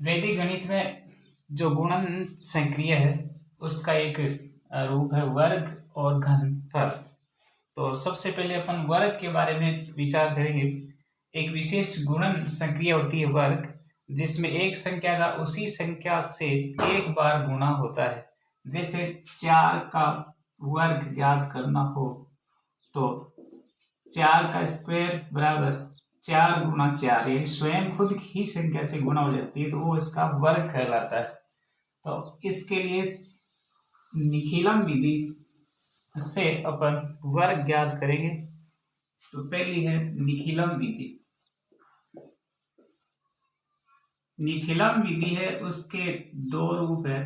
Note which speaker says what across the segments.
Speaker 1: वैदिक गणित में जो गुणन संक्रिय है उसका एक रूप है वर्ग और घनफल। तो सबसे पहले अपन वर्ग के बारे में विचार करेंगे। एक विशेष गुणन संक्रिया होती है वर्ग, जिसमें एक संख्या का उसी संख्या से एक बार गुणा होता है। जैसे 4 का वर्ग ज्ञात करना हो तो 4 का स्क्वायर बराबर 4 गुना 4, ये स्वयं खुद ही संख्या से गुणा हो जाती है, तो वो इसका वर्ग कहलाता है। तो इसके लिए निखिलम विधि से अपन वर्ग ज्ञात करेंगे। तो पहली है निखिलम विधि। निखिलम विधि है, उसके दो रूप है,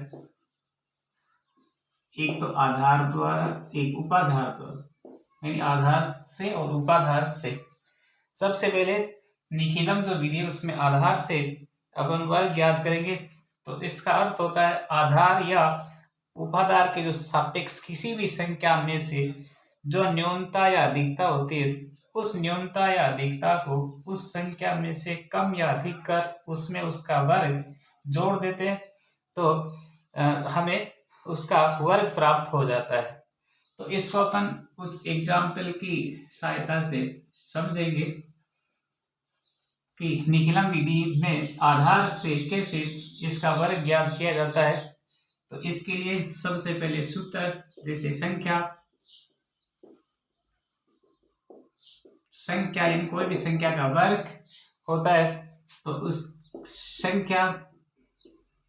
Speaker 1: एक तो आधार द्वारा, एक उपाधार द्वारा, यानी आधार से और उपाधार से। सबसे पहले निखिलम जो विधि है उसमें आधार से अपन वर्ग ज्ञात करेंगे। तो इसका अर्थ होता है आधार या उपाधार के जो सापेक्ष किसी भी संख्या में से जो न्यूनता या अधिकता होती है, उस न्यूनता या अधिकता को उस संख्या में से कम या अधिक कर उसमें उसका वर्ग जोड़ देते हैं, तो हमें उसका वर्ग प्राप्त हो जाता है। तो इसको अपन कुछ एग्जाम्पल की सहायता से समझेंगे कि निखिलम विधि में आधार से कैसे इसका वर्ग ज्ञात किया जाता है। तो इसके लिए सबसे पहले सूत्र, जैसे संख्या यानी कोई भी संख्या का वर्ग होता है, तो उस संख्या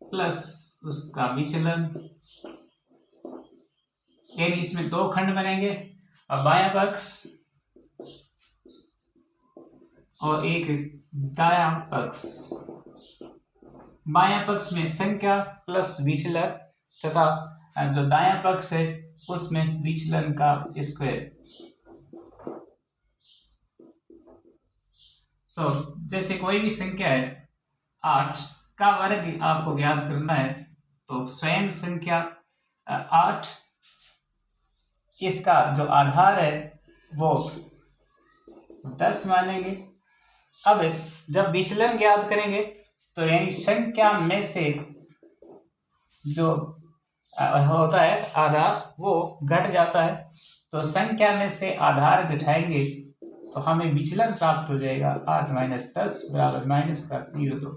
Speaker 1: प्लस उसका विचलन, यानी इसमें दो खंड बनेंगे, और बायां पक्ष और एक दायां पक्ष। बायां पक्ष में संख्या प्लस विचलन तथा जो दायां पक्ष है उसमें विचलन का स्क्वायर। तो जैसे कोई भी संख्या है, 8 का वर्ग आपको ज्ञात करना है, तो स्वयं संख्या 8, इसका जो आधार है वो 10 मानेंगे। अब जब विचलन ज्ञात करेंगे तो यानी संख्या में से जो होता है आधार वो घट जाता है, तो संख्या में से आधार घटाएंगे तो हमें विचलन प्राप्त हो जाएगा। 8 - 10 बराबर माइनस का 0.2,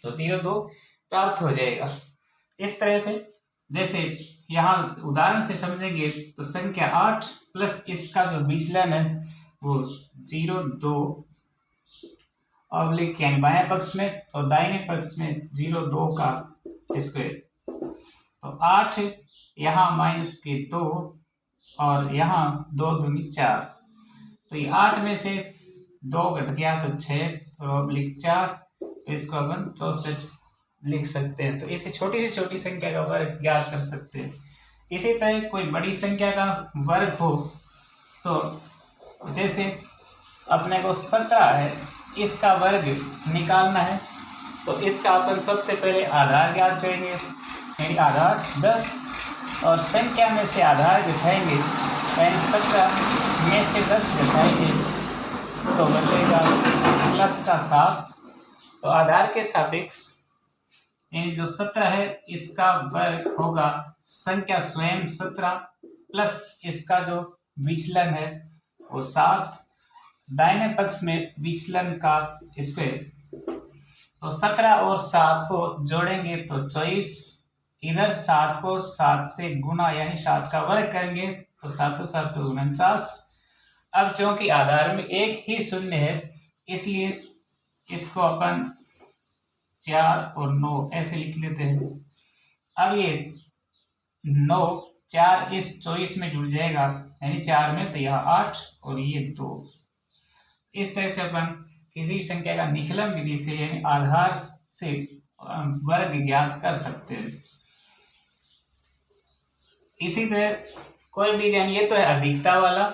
Speaker 1: तो 0.2 प्राप्त हो जाएगा। इस तरह से जैसे यहाँ उदाहरण से समझेंगे तो संख्या 8 प्लस इसका जो विचलन है वो 0.2 ऑब्लिक यानी बाएं पक्ष में और दाहिने पक्ष में 0.2 का स्क्वायर। तो 8 यहाँ माइनस के 2 और यहाँ 2 दूनी 4, तो ये 8 में से 2 घट गया तो 6 और ऑब्लिक 4, तो इसको अपन 64 लिख सकते हैं। तो इसे छोटी से छोटी संख्या का वर्ग ज्ञात कर सकते हैं। इसी तरह कोई बड़ी संख्या का वर्ग हो, तो जैसे अपने को 17 है, इसका वर्ग निकालना है, तो इसका अपन सबसे पहले आधार ज्ञात करेंगे, यानी आधार 10 और संख्या में से आधार घटाएंगे, यानी 17 में से 10 घटाएंगे तो बचेगा प्लस का 7। तो आधार के सापेक्ष यानी जो 17 है इसका वर्ग होगा संख्या स्वयं 17 प्लस इसका जो विचलन है वो 7, दाहिने पक्ष में विचलन का स्क्वायर। तो 17 और 7 को जोड़ेंगे तो 24, इधर 7 को 7 से गुना यानी 7 का वर्ग करेंगे तो 7 - 7 = 49। अब क्योंकि आधार में एक ही शून्य है, इसलिए इसको अपन 4 और 9 ऐसे लिख लेते हैं। अब ये 9 4 इस 24 में जुड़ जाएगा, यानी 4 में तो यहाँ 8 और ये 2। इस तरह से अपन किसी संख्या का निखिलम विधि से यानी आधार से वर्ग ज्ञात कर सकते हैं। इसी तरह कोई भी, यानी ये तो है अधिकता वाला,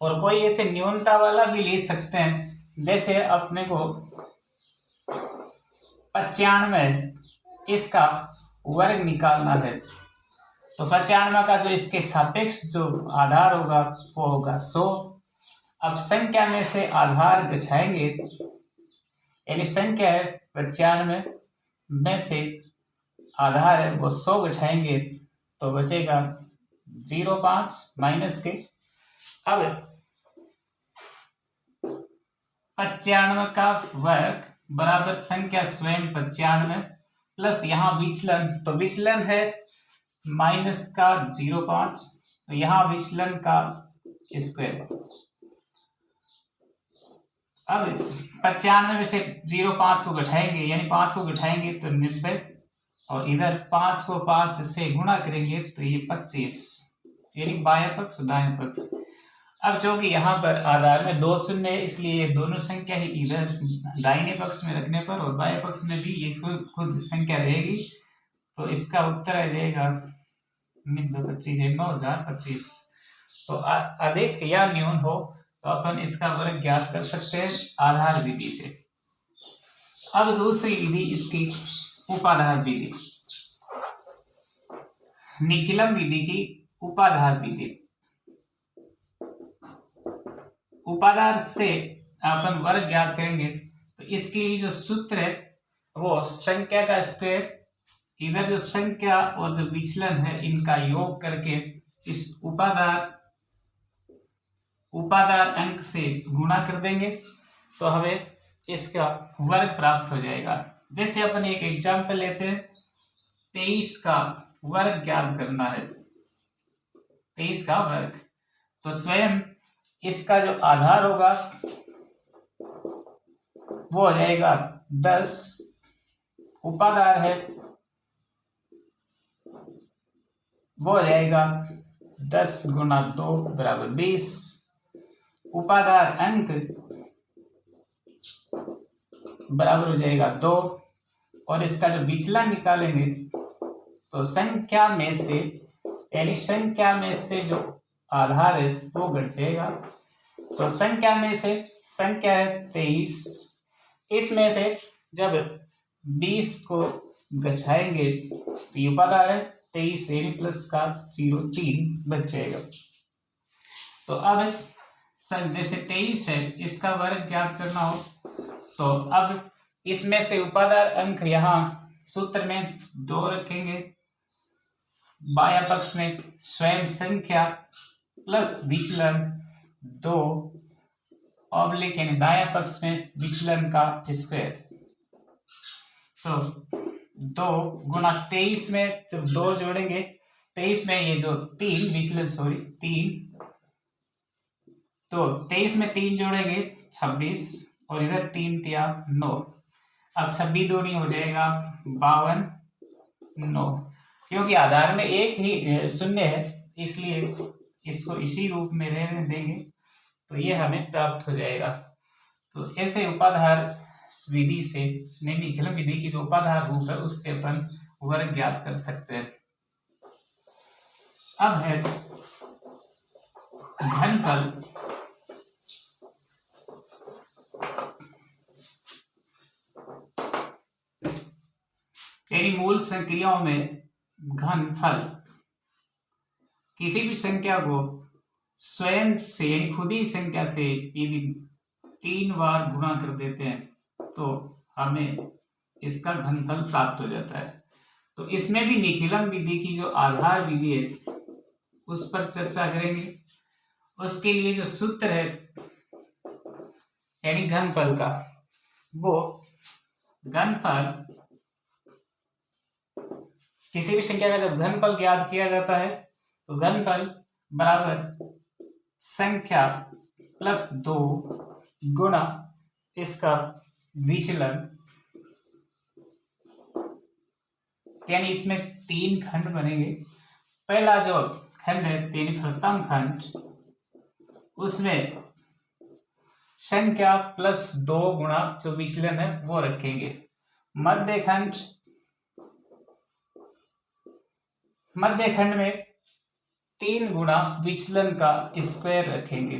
Speaker 1: और कोई ऐसे न्यूनता वाला भी ले सकते हैं। जैसे अपने को 95 इसका वर्ग निकालना है, तो 95 का जो इसके सापेक्ष जो आधार होगा वो होगा 100। अब संख्या में से आधार घटाएंगे, यानी संख्या है 95 में से आधार है वो 100 घटाएंगे तो बचेगा 0.5 माइनस के। अब 95 का वर्ग बराबर संख्या स्वयं 95 प्लस यहाँ विचलन, तो विचलन है माइनस का 0.5, तो यहाँ विचलन का स्क्वायर। अब 95 में से 0.5 को घटाएंगे, यानी 5 को घटाएंगे तो 90, और इधर 5 को 5 से गुणा करेंगे तो ये 25, यानी बायां पक्ष दायां पक्ष। अब चूंकि यहाँ पर आधार में 2 शून्य है, इसलिए ये दोनों संख्या ही इधर दाहिने पक्ष में रखने पर और बाएं पक्ष में भी ये खुद संख्या रहेगी, तो इसका उत्तर आ जाएगा 9025। तो अधिक या न्यून हो तो अपन इसका वर्ग ज्ञात कर सकते हैं आधार विधि से। अब दूसरी विधि इसकी उपाधार विधि, निखिलम विधि की उपाधार विधि। उपाधार से अपन वर्ग ज्ञात करेंगे तो इसके लिए जो सूत्र है वो संख्या का स्क्वायर, इधर जो संख्या और जो विचलन है इनका योग करके इस उपाधार अंक से गुणा कर देंगे तो हमें इसका वर्ग प्राप्त हो जाएगा। जैसे अपन एक एग्जाम्पल लेते हैं, 23 का वर्ग ज्ञात करना है, 23 का वर्ग, तो स्वयं इसका जो आधार होगा वो हो जाएगा 10, उपाधार है वो हो जाएगा 10 गुना 2 बराबर 20, उपाधार अंक बराबर हो जाएगा 2, और इसका जो विचलन निकालेंगे तो संख्या में से, यानी संख्या में से जो आधार है वो घट जाएगा, तो संख्या में से संख्या है 23, इसमें से जब 20 को घटाएंगे तो ये उपाधार है 23 यानी प्लस का 0.3 बच जाएगा। तो अब जैसे 23 है इसका वर्ग ज्ञात करना हो तो अब इसमें से उपाधार अंक यहाँ सूत्र में 2 रखेंगे, बायां पक्ष में स्वयं संख्या प्लस विचलन 2 ऑब्लिक यानी दायां पक्ष में विचलन का स्क्वायर। तो 2 गुना 23 में जब 2 जोड़ेंगे 23 में ये जो 3 विचलन 3, तो 23 में 3 जोड़ेंगे 26, और इधर 3 तिया 9, अब 26 दूनी हो जाएगा 52, 9, क्योंकि आधार में एक ही शून्य है इसलिए इसको इसी रूप में रहने देंगे तो ये हमें प्राप्त हो जाएगा। तो ऐसे उपाधार विधि से, निखिलम विधि की जो उपाधार रूप है उससे अपन वर्ग ज्ञात कर सकते हैं। अब है घनफल। यानी मूल संख्याओं में घनफल किसी भी संख्या को स्वयं से यानी खुद ही संख्या से यदि 3 बार गुणा कर देते हैं तो हमें इसका घनफल प्राप्त हो जाता है। तो इसमें भी निखिलम विधि की जो आधार विधि है उस पर चर्चा करेंगे। उसके लिए जो सूत्र है यानी घनफल का, वो घनफल किसी भी संख्या का जब घनफल ज्ञात किया जाता है तो घनफल बराबर संख्या प्लस 2 गुणा इसका विचलन, यानी इसमें 3 खंड बनेंगे। पहला जो खंड है यानी प्रथम खंड, उसमें संख्या प्लस 2 गुणा जो विचलन है वो रखेंगे। मध्य खंड में 3 गुणा विचलन का स्क्वायर रखेंगे,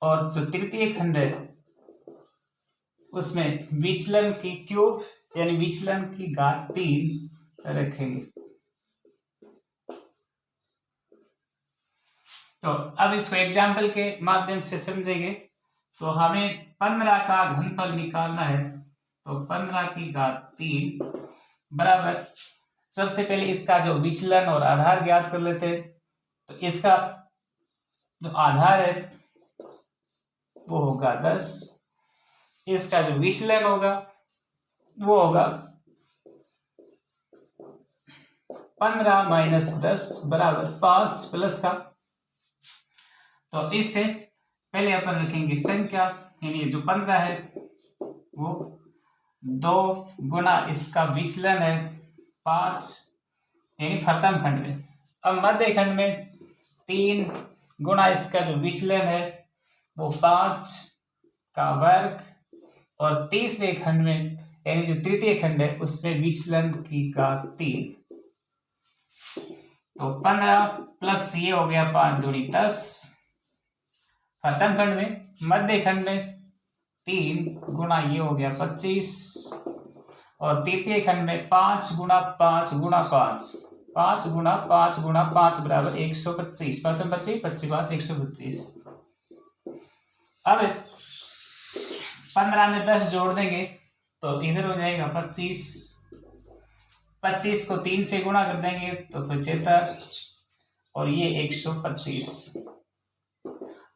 Speaker 1: और जो तृतीय खंड है उसमें विचलन की क्यूब यानी विचलन की घात 3 रखेंगे। तो अब इसको एग्जाम्पल के माध्यम से समझेंगे। तो हमें 15 का घनफल निकालना है, तो 15 की घात 3 बराबर, सबसे पहले इसका जो विचलन और आधार ज्ञात कर लेते हैं। तो इसका जो आधार है वो होगा 10, इसका जो विचलन होगा वो होगा 15 माइनस 10 बराबर 5 प्लस का। तो इससे पहले अपन रखेंगे संख्या, यानी जो 15 है वो 2 गुना इसका विचलन है 5, यानी प्रथम खंड में। अब मध्य खंड में 3 गुना इसका जो विचलन है वो 5 का वर्ग, और तीसरे खंड में यानी जो तृतीय खंड है उसमें विचलन की घात 3। तो 15 प्लस ये हो गया 5 दूनी 10 प्रथम खंड में। मध्य खंड में 3 गुना ये हो गया 25, और तृतीय खंड में 5 गुना 5 गुना 5, 5 गुना 5 गुना 5 बराबर 125, 5 25 25 5 125। अब 15 में 10 जोड़ देंगे तो इधर हो जाएगा 25, 25 को 3 से गुणा कर देंगे तो 75, और ये 125।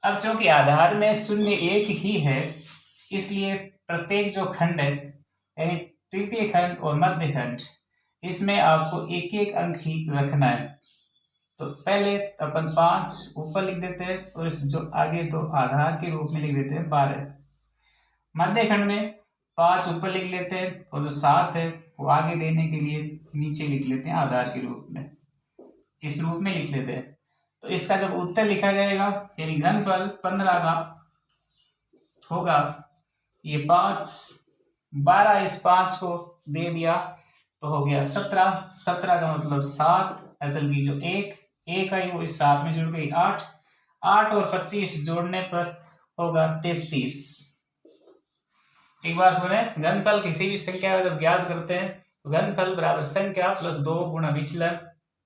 Speaker 1: अब चूंकि आधार में 0 1 ही है, इसलिए प्रत्येक जो खंड है यानी तृतीय खंड और मध्य खंड, इसमें आपको एक एक अंक ही रखना है। तो पहले अपन 5 ऊपर लिख देते हैं, और इस जो आगे तो आधार के रूप में लिख देते हैं 12। मध्य खंड में 5 ऊपर लिख लेते हैं, और जो 7 है वो आगे देने के लिए नीचे लिख लेते हैं आधार के रूप में, इस रूप में लिख लेते हैं। तो इसका जब उत्तर लिखा जाएगा यानी घनफल 15 का होगा ये 5, 12 इस 5 को दे दिया तो हो गया 17, 17 का मतलब 7, असल की जो 1 आई वो इस 7 में जुड़ गई 8, 8 और 25 जोड़ने पर होगा 33। एक बार बोले, घनफल किसी भी संख्या का जब ज्ञात करते हैं तो घनफल बराबर संख्या प्लस 2 गुना विचलन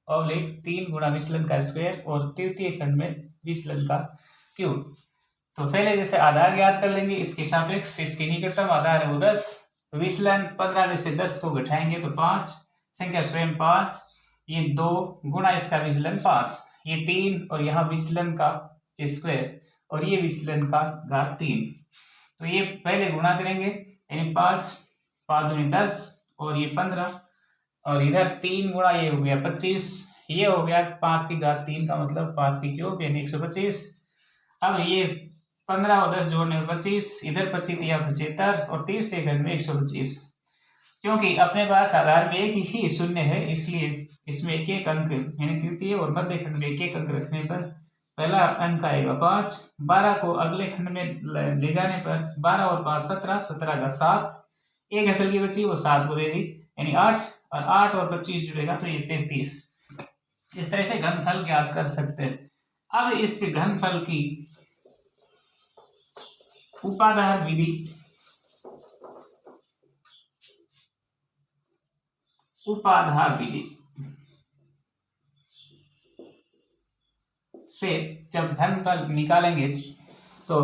Speaker 1: और 3 गुना विचलन का स्क्वायर, और तृतीय खंड में विचलन का क्यूब। तो पहले जैसे आधार ज्ञात कर लेंगे, इसके सापेक्ष इसकी निकटतम आधार है वो 10, विचलन 15 में से 10 को घटाएंगे तो 5, संख्या स्वयं 5, ये 2 गुना इसका विचलन 5, ये 3, और यहाँ विचलन का स्क्वायर, और ये विचलन का घात 3। तो ये पहले गुणा करेंगे, यानी 5 5 दूनी 10, और ये 15, और इधर 3 गुणा ये हो गया 25, ये हो गया 5 की घात 3 का मतलब 5 की क्यूब यानी 125। अब ये 15 और 10 जोड़ने में 25, इधर 25 या 75, और तीसरे खंड में 125। क्योंकि अपने पास आधार में एक ही शून्य है, इसलिए इसमें एक एक अंक यानी तृतीय और मध्य खंड में एक एक अंक रखने पर पहला अंक आएगा 5, 12 को अगले खंड में ले जाने पर 12 और 5 17, 17 का 7, एक असल की बची वो 7 को दे दी यानी 8, और 8 और 25 जुड़ेगा तो ये 33। इस तरह से घनफल ज्ञात कर सकते हैं। अब इस घनफल की उपादान विधि से जब घनफल निकालेंगे तो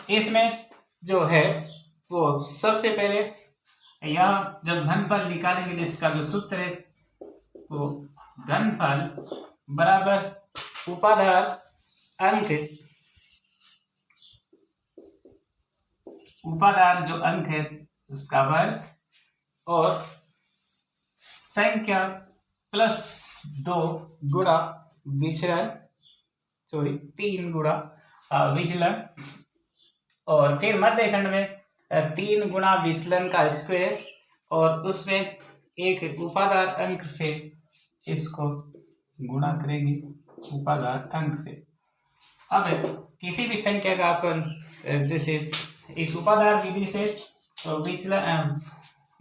Speaker 1: इसमें जो है वो सबसे पहले यहाँ जब घनफल निकालेंगे तो इसका जो सूत्र है वो घनफल बराबर उपादान अंक, उपादान जो अंक है उसका वर्ग, और संख्या प्लस 2 गुणा विचलन, 3 गुणा विचलन, और फिर मध्य खंड में 3 गुणा विचलन का स्क्वायर, और उसमें एक उपादान अंक से इसको गुणा करेंगे उपादान अंक से। अब किसी भी संख्या का अपन जैसे इस उपादान विधि से तो विचलन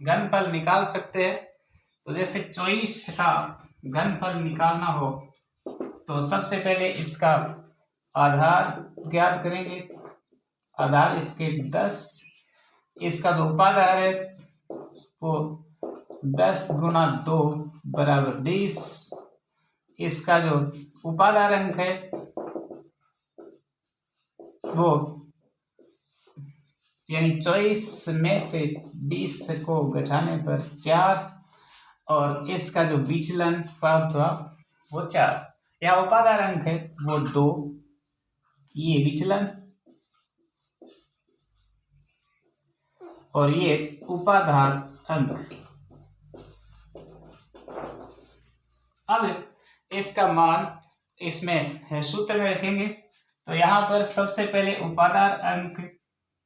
Speaker 1: घनफल निकाल सकते हैं। तो जैसे 24 का घनफल निकालना हो तो सबसे पहले इसका आधार ज्ञात करेंगे, आधार इसके 10, इसका जो उपादान है वो 10 गुना 2 बराबर 20, इसका जो उपादान अंक है वो यानी 24 में से 20 को घटाने पर 4 और इसका जो विचलन प्राप्त हुआ वो 4। यह उपादान अंक है वो 2, ये विचलन और ये उपादान अंक। अब इसका मान इसमें सूत्र में रखेंगे। तो यहाँ पर सबसे पहले उपादान अंक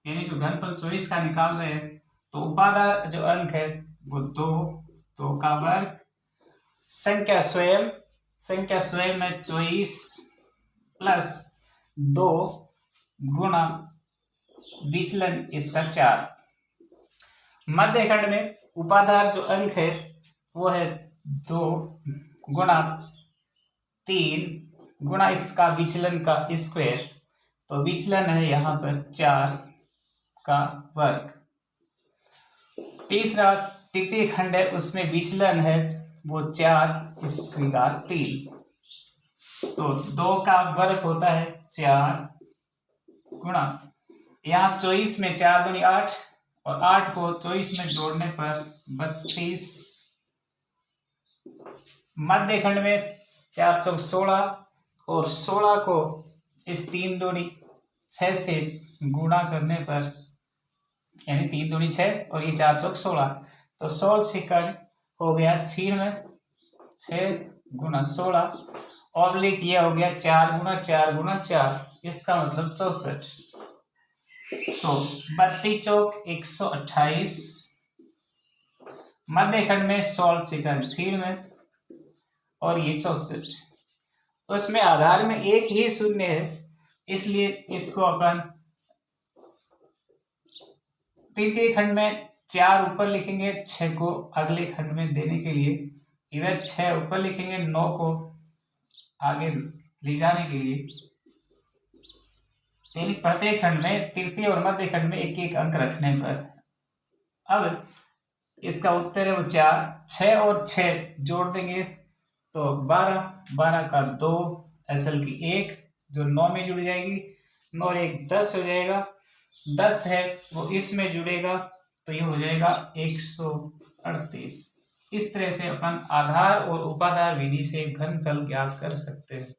Speaker 1: यानी जो घनफल 24 का निकाल रहे हैं, तो उपादान जो अंक है वो 2 का वर्ग संख्या स्वयं में 24 प्लस 2 गुणा विचलन इसका 4। मध्यखंड में उपादान जो अंक है वो है 2 गुणा 3 गुणा इसका विचलन का स्क्वायर, तो विचलन है यहाँ पर 4 का वर्ग। तीसरा तृतीय खंड है, उसमें विचलन है वो 4 इसकी घात 3, तो 2 का वर्ग होता है 4 गुणा यहाँ 24 में 4 दूनी 8 और 8 को 24 में जोड़ने पर 32। मध्य खंड में 4 चौक 16 और 16 को इस 3 दूनी 6 से गुणा करने पर यानी 3 दूनी 6 और ये 4 चौक 16, तो 16 छिकड़ हो गया 96, 6 गुणा 16 ऑब्लिक ये हो गया 4 गुणा 4 गुणा 4, इसका मतलब 64। तो 32 चौक 128। मध्य खंड में 16 छिकड़ 96 और ये 64। उसमें आधार में एक ही शून्य है, इसलिए इसको अपन तृतीय खंड में 4 ऊपर लिखेंगे, 6 को अगले खंड में देने के लिए इधर 6 ऊपर लिखेंगे, 9 को आगे ले जाने के लिए। यानी प्रत्येक खंड में तृतीय और मध्य खंड में एक एक अंक रखने पर। अब इसका उत्तर है वो 4। 6 और 6 जोड़ देंगे तो 12, 12 का 2 असल की 1 जो 9 में जुड़ जाएगी, 9 और 1 10 हो जाएगा, 10 है वो इसमें जुड़ेगा तो ये हो जाएगा 138। इस तरह से अपन आधार और उपाधार विधि से घनफल ज्ञात कर सकते हैं।